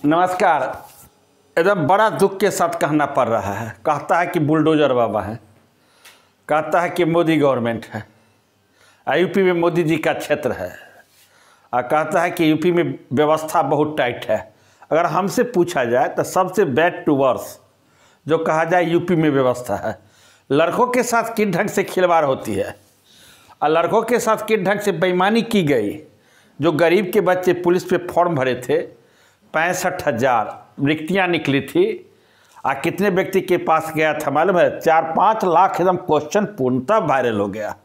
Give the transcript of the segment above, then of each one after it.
नमस्कार। एकदम बड़ा दुख के साथ कहना पड़ रहा है। कहता है कि बुलडोजर बाबा है, कहता है कि मोदी गवर्नमेंट है, यूपी में मोदी जी का क्षेत्र है, और कहता है कि यूपी में व्यवस्था बहुत टाइट है। अगर हमसे पूछा जाए तो सबसे बैड टू वर्स जो कहा जाए यूपी में व्यवस्था है। लड़कों के साथ किस ढंग से खिलवाड़ होती है और लड़कों के साथ किस ढंग से बेईमानी की गई। जो गरीब के बच्चे पुलिस पे फॉर्म भरे थे, 65,000 रिक्तियाँ निकली थी। कितने व्यक्ति के पास गया था मालूम है? 4-5 लाख एकदम क्वेश्चन पूर्णतः वायरल हो गया।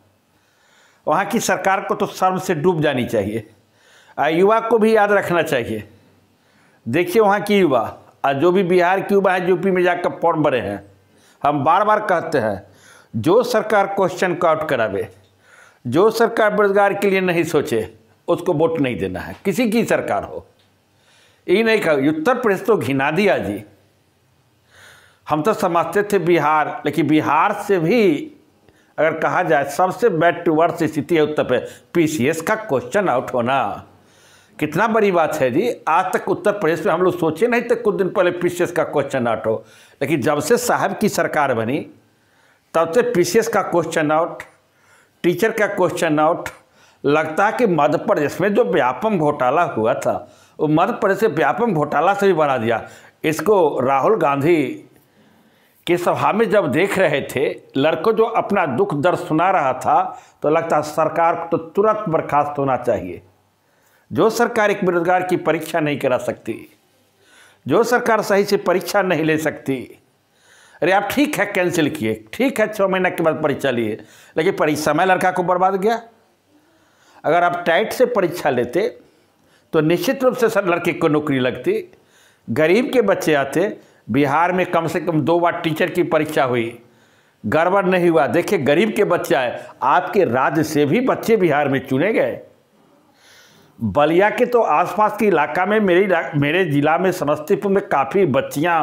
वहाँ की सरकार को तो शर्म से डूब जानी चाहिए। युवा को भी याद रखना चाहिए। देखिए वहाँ की युवा और जो भी बिहार की युवा है यूपी में जाकर फॉर्म भरे हैं, हम बार बार कहते हैं जो सरकार क्वेश्चन को आउट करावे, जो सरकार बेरोजगार के लिए नहीं सोचे, उसको वोट नहीं देना है, किसी की सरकार हो। ये नहीं कहा उत्तर प्रदेश तो घिना दिया जी। हम तो समझते थे बिहार, लेकिन बिहार से भी अगर कहा जाए सबसे बैड टू वर्स्ट स्थिति है उत्तर प्रदेश। पीसीएस का क्वेश्चन आउट होना कितना बड़ी बात है जी। आज तक उत्तर प्रदेश में हम लोग सोचे नहीं थे कुछ दिन पहले पीसीएस का क्वेश्चन आउट हो, लेकिन जब से साहब की सरकार बनी तब से पीसीएस का क्वेश्चन आउट, टीचर का क्वेश्चन आउट। लगता है कि मध्य प्रदेश में जो व्यापम घोटाला हुआ था वो मध्य प्रदेश से व्यापम घोटाला से भी बना दिया। इसको राहुल गांधी की सभा में जब देख रहे थे, लड़कों जो अपना दुख दर्द सुना रहा था, तो लगता है सरकार को तो तुरंत बर्खास्त होना चाहिए। जो सरकार एक बेरोजगार की परीक्षा नहीं करा सकती, जो सरकार सही से परीक्षा नहीं ले सकती, अरे आप ठीक है कैंसिल किए, ठीक है 6 महीने के बाद परीक्षा लिए, लेकिन परीक्षा में लड़का को बर्बाद गया। अगर आप टाइट से परीक्षा लेते तो निश्चित रूप से सब लड़के को नौकरी लगती। गरीब के बच्चे आते। बिहार में कम से कम 2 बार टीचर की परीक्षा हुई, गड़बड़ नहीं हुआ। देखिए गरीब के बच्चे आए, आपके राज्य से भी बच्चे बिहार में चुने गए। बलिया के तो आसपास के इलाका में मेरे जिला में समस्तीपुर में काफ़ी बच्चियां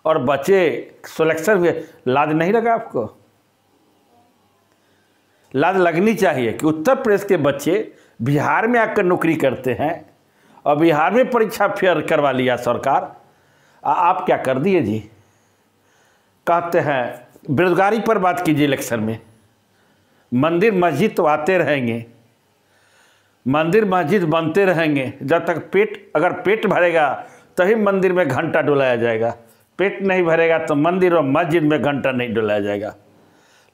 और बच्चे सिलेक्शन हुए। लाज नहीं लगा आपको? लाज लगनी चाहिए कि उत्तर प्रदेश के बच्चे बिहार में आकर नौकरी करते हैं और बिहार में परीक्षा फेयर करवा लिया सरकार। आप क्या कर दिए जी? कहते हैं बेरोजगारी पर बात कीजिए इलेक्शन में। मंदिर मस्जिद तो आते रहेंगे, मंदिर मस्जिद बनते रहेंगे जब तक अगर पेट भरेगा तभी मंदिर में घंटा डुलाया जाएगा। पेट नहीं भरेगा तो मंदिर और मस्जिद में घंटा नहीं डुलाया जाएगा।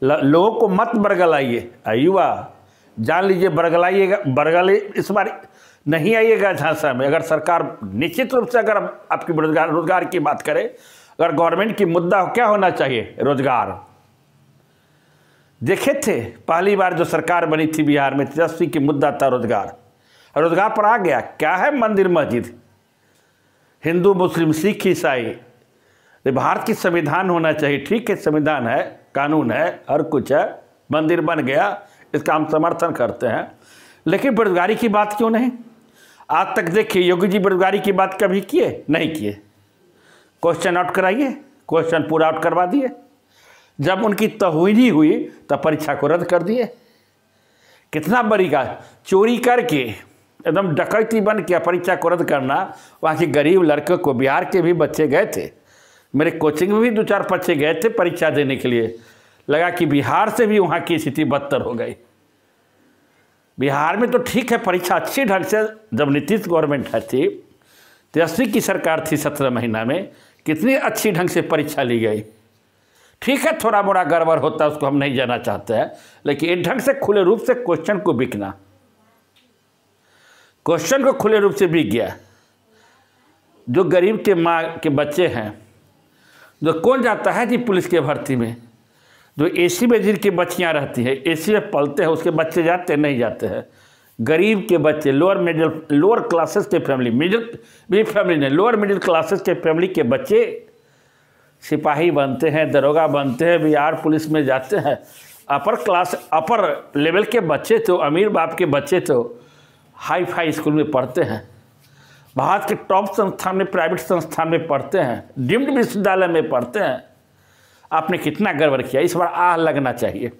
लोगों को मत बरगलाइए। युवा जान लीजिए, बरगलाइए इस बार नहीं आइएगा झांसा में। अगर सरकार निश्चित रूप से अगर आपकी रोजगार की बात करे, अगर गवर्नमेंट की मुद्दा क्या होना चाहिए? रोजगार। देखे थे पहली बार जो सरकार बनी थी बिहार में, तेजस्वी की मुद्दा था रोजगार। रोजगार पर आ गया क्या है? मंदिर मस्जिद, हिंदू मुस्लिम सिख ईसाई। भारत की संविधान होना चाहिए, ठीक है संविधान है, कानून है, हर कुछ है, मंदिर बन गया, इसका हम समर्थन करते हैं। लेकिन बेरोजगारी की बात क्यों नहीं? आज तक देखिए योगी जी बेरोजगारी की बात कभी किए? नहीं किए। क्वेश्चन आउट कराइए, क्वेश्चन पूरा आउट करवा दिए। जब उनकी तहवीनी हुई तब परीक्षा को रद्द कर दिए। कितना बड़ी का चोरी करके एकदम डकैती बन के परीक्षा को रद्द करना। वहाँ के गरीब लड़कों को, बिहार के भी बच्चे गए थे, मेरे कोचिंग में भी 2-4 बच्चे गए थे परीक्षा देने के लिए। लगा कि बिहार से भी वहाँ की स्थिति बदतर हो गई। बिहार में तो ठीक है परीक्षा अच्छी ढंग से, जब नीतीश गवर्नमेंट थी, तेजस्वी की सरकार थी 17 महीना में, कितनी अच्छी ढंग से परीक्षा ली गई। ठीक है थोड़ा मोड़ा गड़बड़ होता है, उसको हम नहीं जाना चाहते हैं, लेकिन एक ढंग से खुले रूप से क्वेश्चन को बिकना, क्वेश्चन को खुले रूप से बिक गया। जो गरीब के माँ के बच्चे हैं, जो कौन जाता है जी पुलिस के भर्ती में? जो एसी में जिनकी बच्चियाँ रहती हैं, एसी में पलते हैं, उसके बच्चे जाते नहीं जाते हैं। गरीब के बच्चे, लोअर क्लासेस के फैमिली, मिडिल भी फैमिली नहीं, लोअर मिडिल क्लासेस के फैमिली के बच्चे सिपाही बनते हैं, दरोगा बनते हैं, बिहार पुलिस में जाते हैं। अपर लेवल के बच्चे तो, अमीर बाप के बच्चे तो हाई फाई स्कूल में पढ़ते हैं, भारत के टॉप संस्थान में, प्राइवेट संस्थान में पढ़ते हैं, डीम्ड विश्वविद्यालय में पढ़ते हैं। आपने कितना गड़बड़ किया? इस बार आह लगना चाहिए।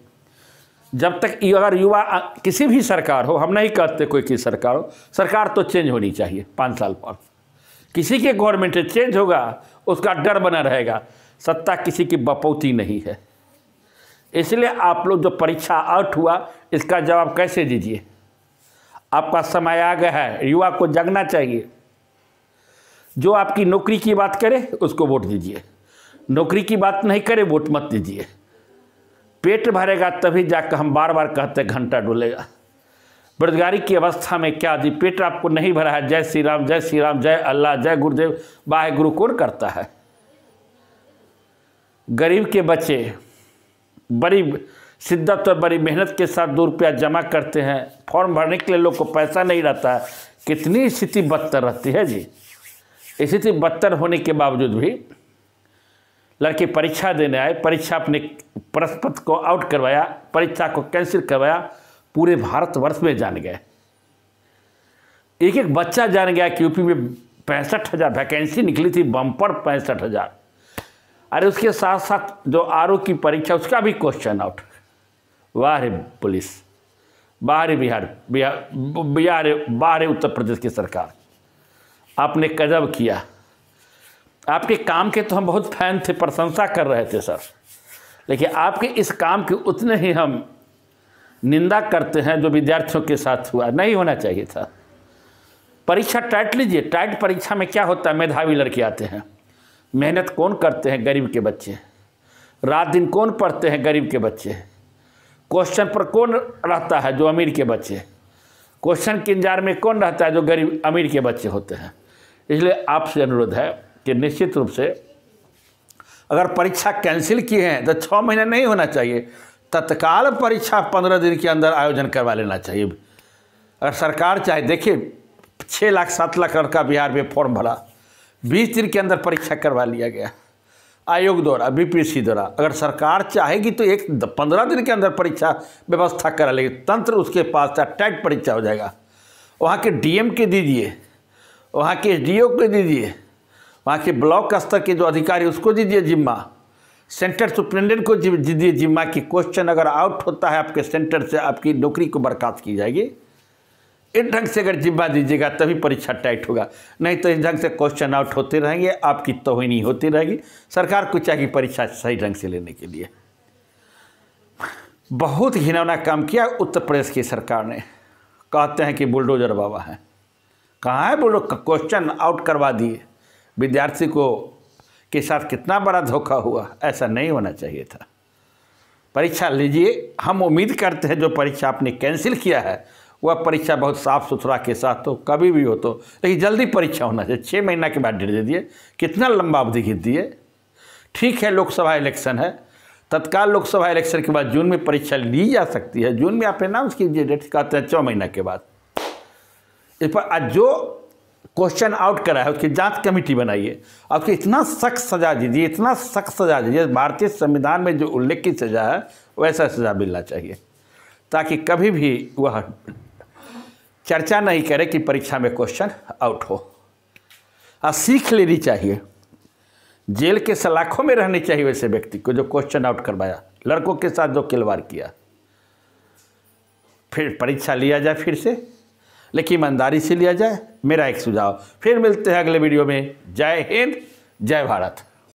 जब तक अगर युवा किसी भी सरकार हो, हम नहीं कहते कोई की सरकार हो, सरकार तो चेंज होनी चाहिए 5 साल पर। किसी के गवर्नमेंट चेंज होगा उसका डर बना रहेगा, सत्ता किसी की बपौती नहीं है। इसलिए आप लोग जो परीक्षा आउट हुआ इसका जवाब कैसे दीजिए? आपका समय आ गया है, युवा को जगना चाहिए। जो आपकी नौकरी की बात करे उसको वोट दीजिए, नौकरी की बात नहीं करे वोट मत दीजिए। पेट भरेगा तभी जाकर हम बार बार कहते घंटा डुलेगा। बेरोजगारी की अवस्था में क्या जी, पेट आपको नहीं भरा है, जय श्री राम जय श्री राम, जय अल्लाह, जय गुरुदेव वाहे गुरु कौन करता है? गरीब के बच्चे बड़ी शिद्दत और बड़ी मेहनत के साथ 2 रुपया जमा करते हैं, फॉर्म भरने के लिए लोग को पैसा नहीं रहता है। कितनी स्थिति बदतर रहती है जी। स्थिति बदतर होने के बावजूद भी लड़के परीक्षा देने आए, परीक्षा अपने प्रश्न पत्र को आउट करवाया, परीक्षा को कैंसिल करवाया, पूरे भारतवर्ष में जान गए। एक एक बच्चा जान गया कि यूपी में 65,000 वैकेंसी निकली थी, बम्पर 65,000। अरे उसके साथ साथ जो आरओ की परीक्षा उसका भी क्वेश्चन आउट। वाह रे पुलिस, वाह रे बिहार उत्तर प्रदेश की सरकार, आपने गजब किया। आपके काम के तो हम बहुत फैन थे, प्रशंसा कर रहे थे सर, लेकिन आपके इस काम के उतने ही हम निंदा करते हैं जो विद्यार्थियों के साथ हुआ। नहीं होना चाहिए था। परीक्षा टाइट लीजिए। टाइट परीक्षा में क्या होता है? मेधावी लड़के आते हैं, मेहनत कौन करते हैं? गरीब के बच्चे। रात दिन कौन पढ़ते हैं? गरीब के बच्चे। क्वेश्चन पर कौन रहता है? जो अमीर के बच्चे। क्वेश्चन के इंतजार में कौन रहता है? जो गरीब अमीर के बच्चे होते हैं। इसलिए आपसे अनुरोध है कि निश्चित रूप से अगर परीक्षा कैंसिल किए हैं तो 6 महीने नहीं होना चाहिए, तत्काल परीक्षा 15 दिन के अंदर आयोजन करवा लेना चाहिए। अगर सरकार चाहे, देखिए 6 लाख 7 लाख लड़का बिहार में फॉर्म भरा, 20 दिन के अंदर परीक्षा करवा लिया गया आयोग द्वारा, बीपीएससी द्वारा। अगर सरकार चाहेगी तो 15 दिन के अंदर परीक्षा व्यवस्था करा लेगी। तंत्र उसके पास था, टाइट परीक्षा हो जाएगा। वहाँ के डीएम के दीजिए, वहाँ के एसडीओ को दीजिए, वहाँ के ब्लॉक स्तर के जो अधिकारी उसको दीजिए जिम्मा, सेंटर सुप्रिटेंडेंट को दीजिए जिम्मा की क्वेश्चन अगर आउट होता है आपके सेंटर से आपकी नौकरी को बर्खास्त की जाएगी। इस ढंग से अगर जिम्मा दीजिएगा तभी परीक्षा टाइट होगा, नहीं तो इस ढंग से क्वेश्चन आउट होते रहेंगे, आपकी तौहीनी होती रहेगी। सरकार को चाहिए परीक्षा सही ढंग से लेने के लिए। बहुत घिनौना काम किया उत्तर प्रदेश की सरकार ने। कहते हैं कि बुलडोजर बाबा हैं, कहाँ है बुलडोजर? क्वेश्चन आउट करवा दिए। विद्यार्थी को के साथ कितना बड़ा धोखा हुआ। ऐसा नहीं होना चाहिए था। परीक्षा लीजिए। हम उम्मीद करते हैं जो परीक्षा आपने कैंसिल किया है वह परीक्षा बहुत साफ सुथरा के साथ हो, कभी भी हो तो, लेकिन जल्दी परीक्षा होना चाहिए। 6 महीना के बाद डेट दे दिए, कितना लंबा अवधि खींच दिए। ठीक है, लोकसभा इलेक्शन है, तत्काल लोकसभा इलेक्शन के बाद जून में परीक्षा ली जा सकती है। जून में आप अनाउंस कीजिए डेट, कहते हैं 6 महीना के बाद। इस पर आज जो क्वेश्चन आउट करा है उसकी जांच कमेटी बनाइए, आपको इतना सख्त सजा दीजिए, इतना सख्त सजा दीजिए। भारतीय संविधान में जो उल्लेखित सजा है वैसा सजा मिलना चाहिए, ताकि कभी भी वह चर्चा नहीं करे कि परीक्षा में क्वेश्चन आउट हो। सीख लेनी चाहिए। जेल के सलाखों में रहनी चाहिए वैसे व्यक्ति को जो क्वेश्चन आउट करवाया, लड़कों के साथ जो खिलवाड़ किया। फिर परीक्षा लिया जाए फिर से, लेकिन ईमानदारी से लिया जाए, मेरा एक सुझाव। फिर मिलते हैं अगले वीडियो में। जय हिंद, जय भारत।